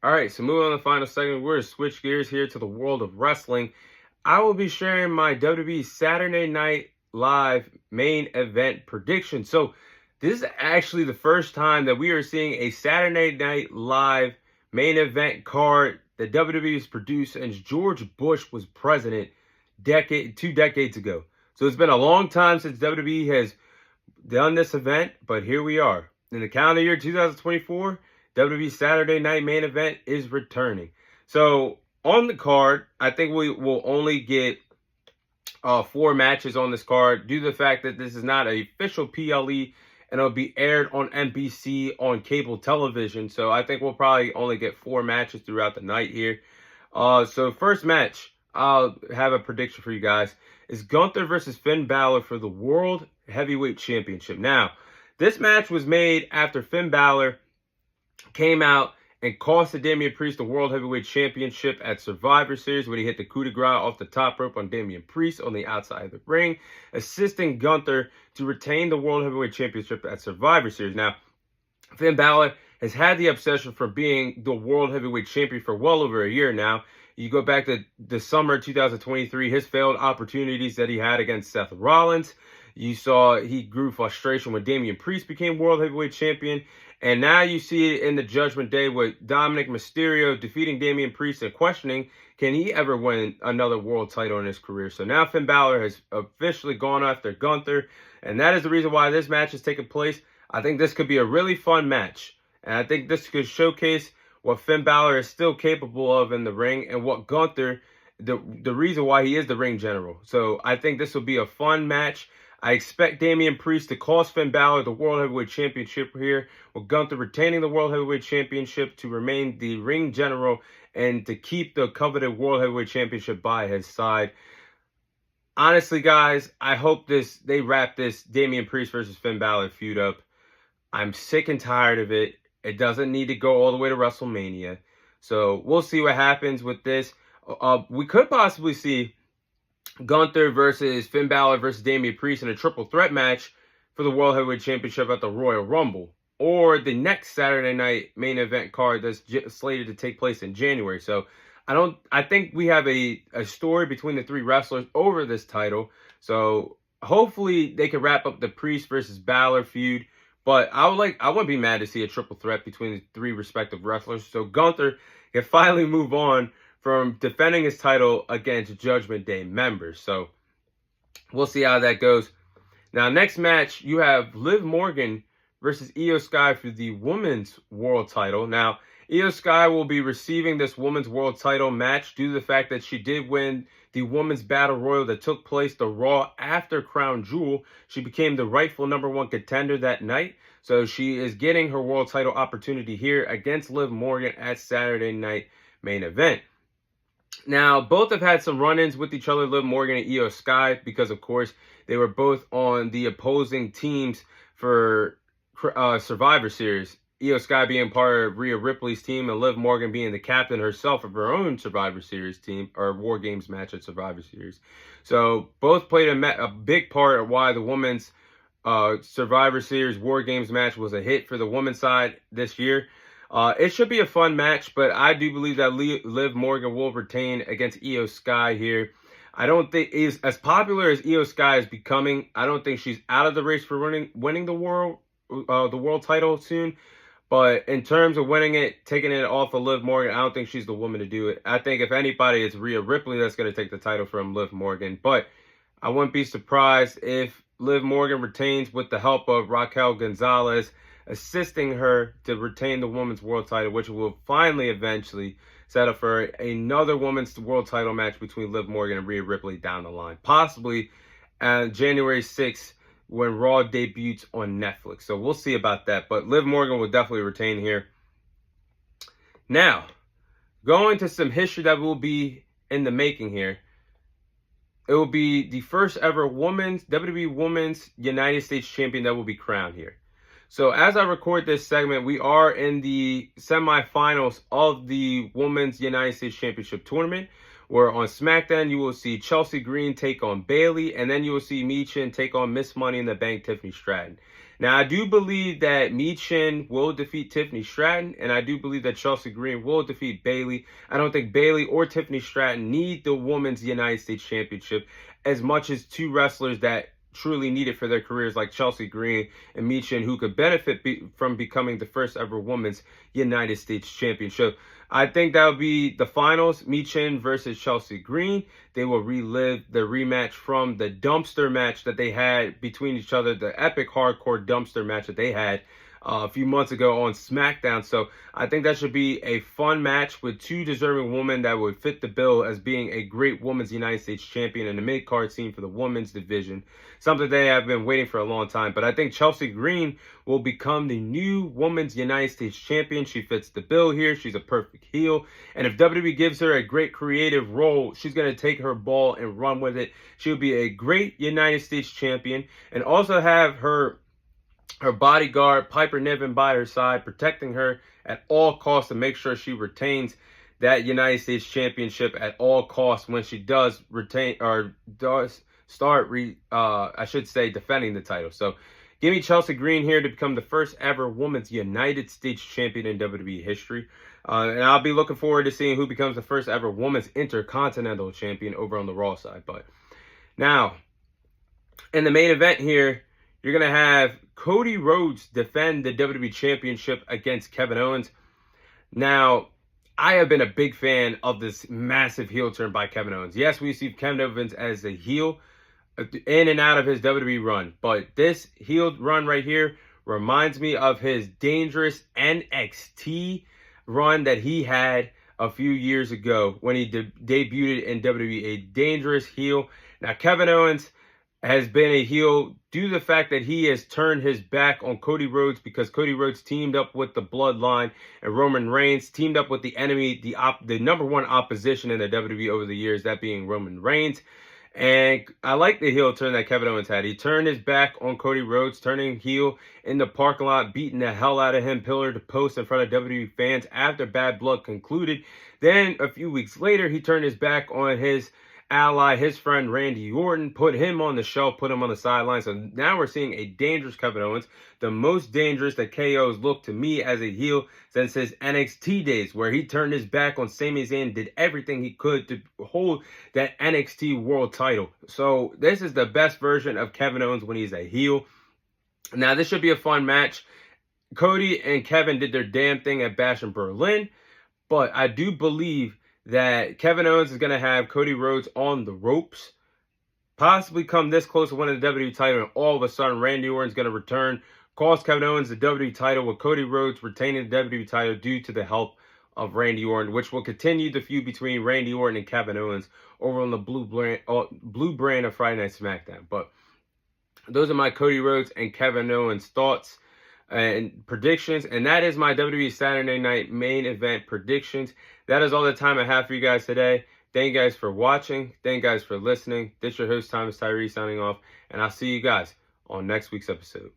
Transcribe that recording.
All right, so moving on to the final segment, we're going to switch gears here to the world of wrestling. I will be sharing my WWE Saturday Night Live main event prediction. So this is actually the first time that we are seeing a Saturday Night Live main event card that WWE has produced since George Bush was president 2 decades ago. So it's been a long time since WWE has done this event, but here we are. In the calendar year 2024, WWE Saturday Night Main Event is returning. So on the card, I think we will only get 4 matches on this card due to the fact that this is not an official PLE and it'll be aired on NBC on cable television. So I think we'll probably only get 4 matches throughout the night here. So first match, I'll have a prediction for you guys, is Gunther versus Finn Balor for the World Heavyweight Championship. Now, this match was made after Finn Balor came out and costed Damian Priest the World Heavyweight Championship at Survivor Series when he hit the coup de grace off the top rope on Damian Priest on the outside of the ring, assisting Gunther to retain the World Heavyweight Championship at Survivor Series. Now, Finn Balor has had the obsession for being the World Heavyweight Champion for well over a year now. You go back to the summer 2023, his failed opportunities that he had against Seth Rollins. You saw he grew frustration when Damian Priest became World Heavyweight Champion. And now you see it in the Judgment Day with Dominic Mysterio defeating Damian Priest and questioning, can he ever win another world title in his career? So now Finn Balor has officially gone after Gunther. And that is the reason why this match is taking place. I think this could be a really fun match. And I think this could showcase what Finn Balor is still capable of in the ring and what Gunther, the reason why he is the ring general. So I think this will be a fun match. I expect Damian Priest to cost Finn Balor the World Heavyweight Championship here, with Gunther retaining the World Heavyweight Championship to remain the ring general and to keep the coveted World Heavyweight Championship by his side. Honestly, guys, I hope they wrap this Damian Priest versus Finn Balor feud up. I'm sick and tired of it. It doesn't need to go all the way to WrestleMania. So we'll see what happens with this. We could possibly see Gunther versus Finn Balor versus Damian Priest in a triple threat match for the World Heavyweight Championship at the Royal Rumble, or the next Saturday night main event card that's slated to take place in January. So I think we have a story between the 3 wrestlers over this title. So hopefully they can wrap up the Priest versus Balor feud. But I wouldn't be mad to see a triple threat between the 3 respective wrestlers. So Gunther can finally move on from defending his title against Judgment Day members. So we'll see how that goes. Now, next match, you have Liv Morgan versus Io Sky for the Women's World title. Now, Io Sky will be receiving this Women's World title match due to the fact that she did win the Women's Battle Royal that took place the Raw after Crown Jewel. She became the rightful #1 contender that night. So she is getting her world title opportunity here against Liv Morgan at Saturday Night Main Event. Now, both have had some run-ins with each other, Liv Morgan and Io Sky, because, of course, they were both on the opposing teams for Survivor Series. Io Sky being part of Rhea Ripley's team and Liv Morgan being the captain herself of her own Survivor Series team, or War Games match at Survivor Series. So both played a big part of why the women's Survivor Series War Games match was a hit for the women's side this year. It should be a fun match, but I do believe that Liv Morgan will retain against Io Sky here. I don't think, as popular as Io Sky is becoming, I don't think she's out of the race for winning the world title soon. But in terms of winning it, taking it off of Liv Morgan, I don't think she's the woman to do it. I think if anybody, it's Rhea Ripley that's going to take the title from Liv Morgan. But I wouldn't be surprised if Liv Morgan retains with the help of Raquel Gonzalez, assisting her to retain the women's world title, which will finally eventually set up for another women's world title match between Liv Morgan and Rhea Ripley down the line. Possibly on January 6th when Raw debuts on Netflix. So we'll see about that. But Liv Morgan will definitely retain here. Now, going to some history that will be in the making here. It will be the first ever WWE Women's United States Champion that will be crowned here. So as I record this segment, we are in the semifinals of the Women's United States Championship Tournament, where on SmackDown you will see Chelsea Green take on Bayley, and then you will see Michin take on Miss Money in the Bank, Tiffany Stratton. Now, I do believe that Michin will defeat Tiffany Stratton, and I do believe that Chelsea Green will defeat Bayley. I don't think Bayley or Tiffany Stratton need the Women's United States Championship as much as two wrestlers that truly need it for their careers, like Chelsea Green and Michin, who could benefit from becoming the first ever Women's United States Champion. So I think that would be the finals, Michin versus Chelsea Green. They will relive the rematch from the dumpster match that they had between each other, the epic hardcore dumpster match that they had a few months ago on SmackDown. So I think that should be a fun match with two deserving women that would fit the bill as being a great Women's United States Champion in the mid-card scene for the women's division. Something they have been waiting for a long time. But I think Chelsea Green will become the new Women's United States Champion. She fits the bill here. She's a perfect heel. And if WWE gives her a great creative role, she's going to take her ball and run with it. She'll be a great United States Champion and also have her bodyguard, Piper Niven, by her side, protecting her at all costs to make sure she retains that United States Championship at all costs when she does retain or does start, defending the title. So give me Chelsea Green here to become the first ever Women's United States Champion in WWE history. And I'll be looking forward to seeing who becomes the first ever Women's Intercontinental Champion over on the Raw side. But now, in the main event here, you're going to have Cody Rhodes defend the WWE Championship against Kevin Owens. Now, I have been a big fan of this massive heel turn by Kevin Owens. Yes, we see Kevin Owens as a heel in and out of his WWE run, but this heel run right here reminds me of his dangerous NXT run that he had a few years ago when he debuted in WWE, a dangerous heel. Now, Kevin Owens has been a heel due to the fact that he has turned his back on Cody Rhodes because Cody Rhodes teamed up with the Bloodline and Roman Reigns, teamed up with the enemy, the number one opposition in the WWE over the years, that being Roman Reigns. And I like the heel turn that Kevin Owens had. He turned his back on Cody Rhodes, turning heel in the parking lot, beating the hell out of him pillar to post in front of WWE fans after Bad Blood concluded. Then a few weeks later, he turned his back on his ally, his friend Randy Orton, put him on the shelf, put him on the sidelines. So now we're seeing a dangerous Kevin Owens, the most dangerous that KO's looked to me as a heel since his NXT days, where he turned his back on Sami Zayn, did everything he could to hold that NXT world title. So this is the best version of Kevin Owens when he's a heel. Now this should be a fun match. Cody and Kevin did their damn thing at Bash in Berlin, but I do believe that Kevin Owens is going to have Cody Rhodes on the ropes, possibly come this close to winning the WWE title, and all of a sudden Randy Orton's going to return, cost Kevin Owens the WWE title, with Cody Rhodes retaining the WWE title due to the help of Randy Orton, which will continue the feud between Randy Orton and Kevin Owens over on the blue brand of Friday Night SmackDown. But those are my Cody Rhodes and Kevin Owens thoughts and predictions, and that is my WWE Saturday Night main event predictions. That is all the time I have for you guys today. Thank you guys for watching. Thank you guys for listening. This is your host, Thomas Tyree, signing off, and I'll see you guys on next week's episode.